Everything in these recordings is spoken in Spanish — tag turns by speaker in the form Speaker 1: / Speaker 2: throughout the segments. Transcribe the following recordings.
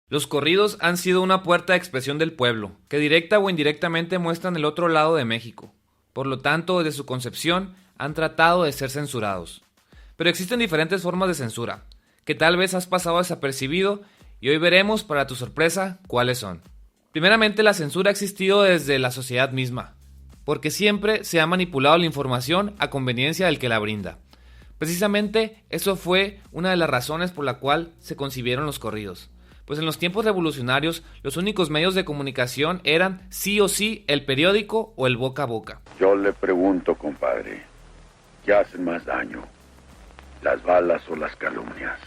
Speaker 1: Los corridos han sido una puerta de expresión del pueblo, que directa o indirectamente muestran el otro lado de México. Por lo tanto, desde su concepción, han tratado de ser censurados. Pero existen diferentes formas de censura, que tal vez has pasado desapercibido, y hoy veremos, para tu sorpresa, cuáles son. Primeramente, la censura ha existido desde la sociedad misma, porque siempre se ha manipulado la información a conveniencia del que la brinda. Precisamente, eso fue una de las razones por la cual se concibieron los corridos. Pues en los tiempos revolucionarios, los únicos medios de comunicación eran sí o sí el periódico o el boca a boca.
Speaker 2: Yo le pregunto, compadre, ¿qué hacen más daño? ¿Las balas o las calumnias?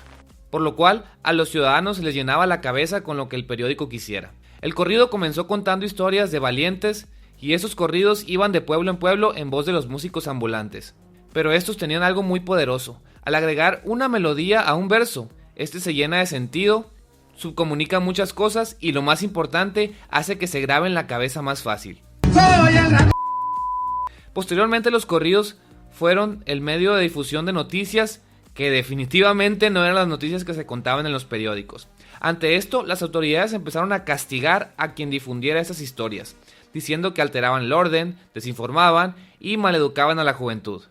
Speaker 1: Por lo cual, a los ciudadanos se les llenaba la cabeza con lo que el periódico quisiera. El corrido comenzó contando historias de valientes, y esos corridos iban de pueblo en pueblo en voz de los músicos ambulantes. Pero estos tenían algo muy poderoso. Al agregar una melodía a un verso, este se llena de sentido, subcomunica muchas cosas y, lo más importante, hace que se grabe en la cabeza más fácil. Posteriormente, los corridos fueron el medio de difusión de noticias que definitivamente no eran las noticias que se contaban en los periódicos. Ante esto, las autoridades empezaron a castigar a quien difundiera esas historias, diciendo que alteraban el orden, desinformaban y maleducaban a la juventud.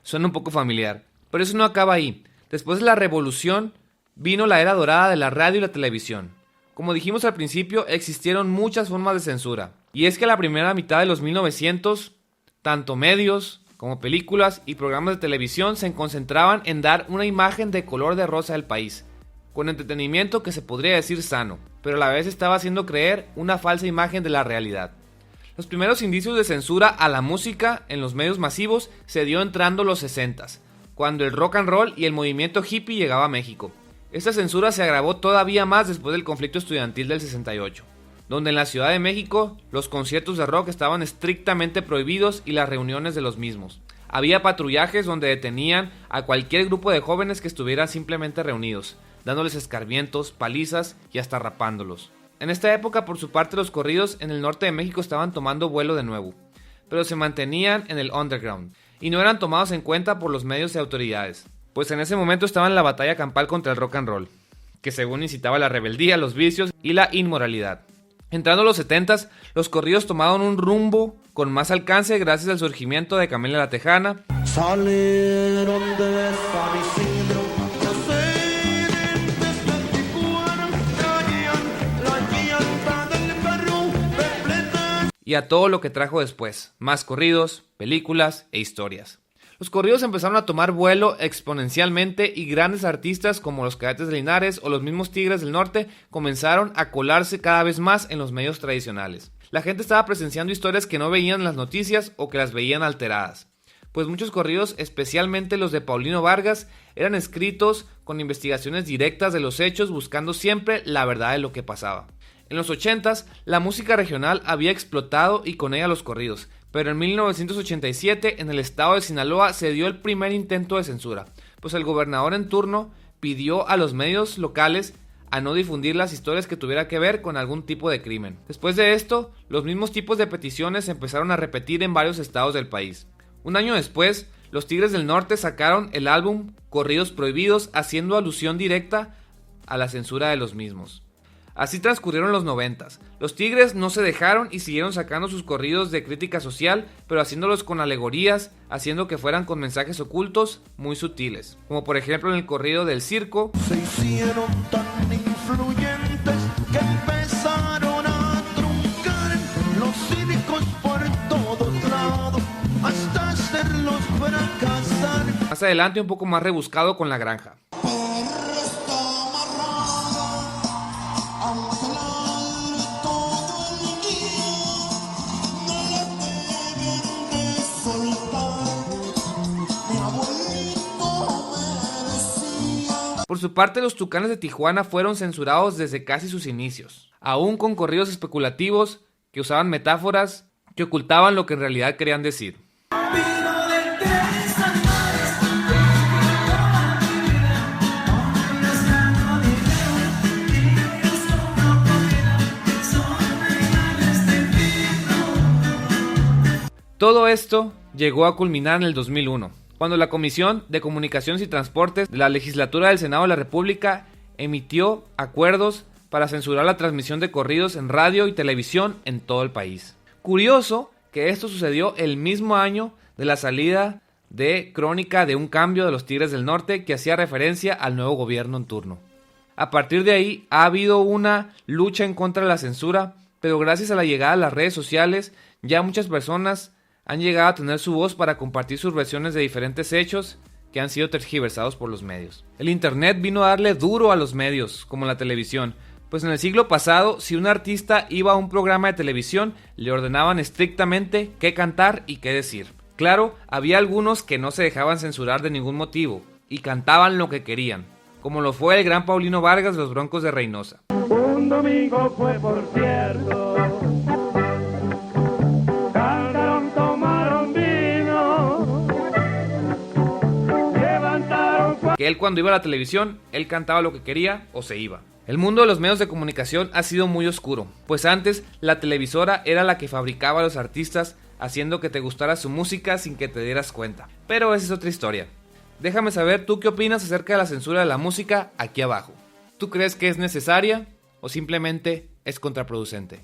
Speaker 1: Suena un poco familiar, pero eso no acaba ahí. Después de la revolución, vino la era dorada de la radio y la televisión. Como dijimos al principio, existieron muchas formas de censura. Y es que a la primera mitad de los 1900, tanto medios como películas y programas de televisión se concentraban en dar una imagen de color de rosa del país, con entretenimiento que se podría decir sano, pero a la vez estaba haciendo creer una falsa imagen de la realidad. Los primeros indicios de censura a la música en los medios masivos se dio entrando los 60s, cuando el rock and roll y el movimiento hippie llegaba a México. Esta censura se agravó todavía más después del conflicto estudiantil del 68, donde en la Ciudad de México los conciertos de rock estaban estrictamente prohibidos y las reuniones de los mismos. Había patrullajes donde detenían a cualquier grupo de jóvenes que estuvieran simplemente reunidos, dándoles escarmientos, palizas y hasta rapándolos. En esta época, por su parte, los corridos en el norte de México estaban tomando vuelo de nuevo, pero se mantenían en el underground y no eran tomados en cuenta por los medios y autoridades. Pues en ese momento estaban en la batalla campal contra el rock and roll, que según incitaba la rebeldía, los vicios y la inmoralidad. Entrando a los 70s, los corridos tomaron un rumbo con más alcance gracias al surgimiento de Camila la Tejana,
Speaker 3: Salieron de San Isidro, traían la llanta del carro repleta.
Speaker 1: y a todo lo que trajo después, más corridos, películas e historias. Los corridos empezaron a tomar vuelo exponencialmente y grandes artistas como los Cadetes de Linares o los mismos Tigres del Norte comenzaron a colarse cada vez más en los medios tradicionales. La gente estaba presenciando historias que no veían en las noticias o que las veían alteradas, pues muchos corridos, especialmente los de Paulino Vargas, eran escritos con investigaciones directas de los hechos, buscando siempre la verdad de lo que pasaba. En los 80s, la música regional había explotado y con ella los corridos, pero en 1987 en el estado de Sinaloa se dio el primer intento de censura, pues el gobernador en turno pidió a los medios locales a no difundir las historias que tuviera que ver con algún tipo de crimen. Después de esto, los mismos tipos de peticiones se empezaron a repetir en varios estados del país. Un año después, los Tigres del Norte sacaron el álbum Corridos Prohibidos, haciendo alusión directa a la censura de los mismos. Así transcurrieron los 90s. Los Tigres no se dejaron y siguieron sacando sus corridos de crítica social, pero haciéndolos con alegorías, haciendo que fueran con mensajes ocultos muy sutiles, como por ejemplo en el corrido del circo.
Speaker 3: Se hicieron tan influyentes que empezaron a truncar los cívicos por todos lados, hasta hacerlos fracasar.
Speaker 1: Más adelante un poco más rebuscado con La Granja. Por su parte, los Tucanes de Tijuana fueron censurados desde casi sus inicios, aún con corridos especulativos que usaban metáforas que ocultaban lo que en realidad querían decir. Todo esto llegó a culminar en el 2001, cuando la Comisión de Comunicaciones y Transportes de la Legislatura del Senado de la República emitió acuerdos para censurar la transmisión de corridos en radio y televisión en todo el país. Curioso que esto sucedió el mismo año de la salida de Crónica de un cambio de los Tigres del Norte, que hacía referencia al nuevo gobierno en turno. A partir de ahí ha habido una lucha en contra de la censura, pero gracias a la llegada de las redes sociales ya muchas personas han llegado a tener su voz para compartir sus versiones de diferentes hechos que han sido tergiversados por los medios. El internet vino a darle duro a los medios, como la televisión, pues en el siglo pasado, si un artista iba a un programa de televisión, le ordenaban estrictamente qué cantar y qué decir. Claro, había algunos que no se dejaban censurar de ningún motivo y cantaban lo que querían, como lo fue el gran Paulino Vargas de los Broncos de Reynosa.
Speaker 3: Un domingo fue, por cierto, cantaron, tomaron vino, levantaron...
Speaker 1: Que él cuando iba a la televisión, él cantaba lo que quería o se iba. El mundo de los medios de comunicación ha sido muy oscuro, pues antes la televisora era la que fabricaba a los artistas, haciendo que te gustara su música sin que te dieras cuenta. Pero esa es otra historia. Déjame saber tú qué opinas acerca de la censura de la música aquí abajo. ¿Tú crees que es necesaria o simplemente es contraproducente?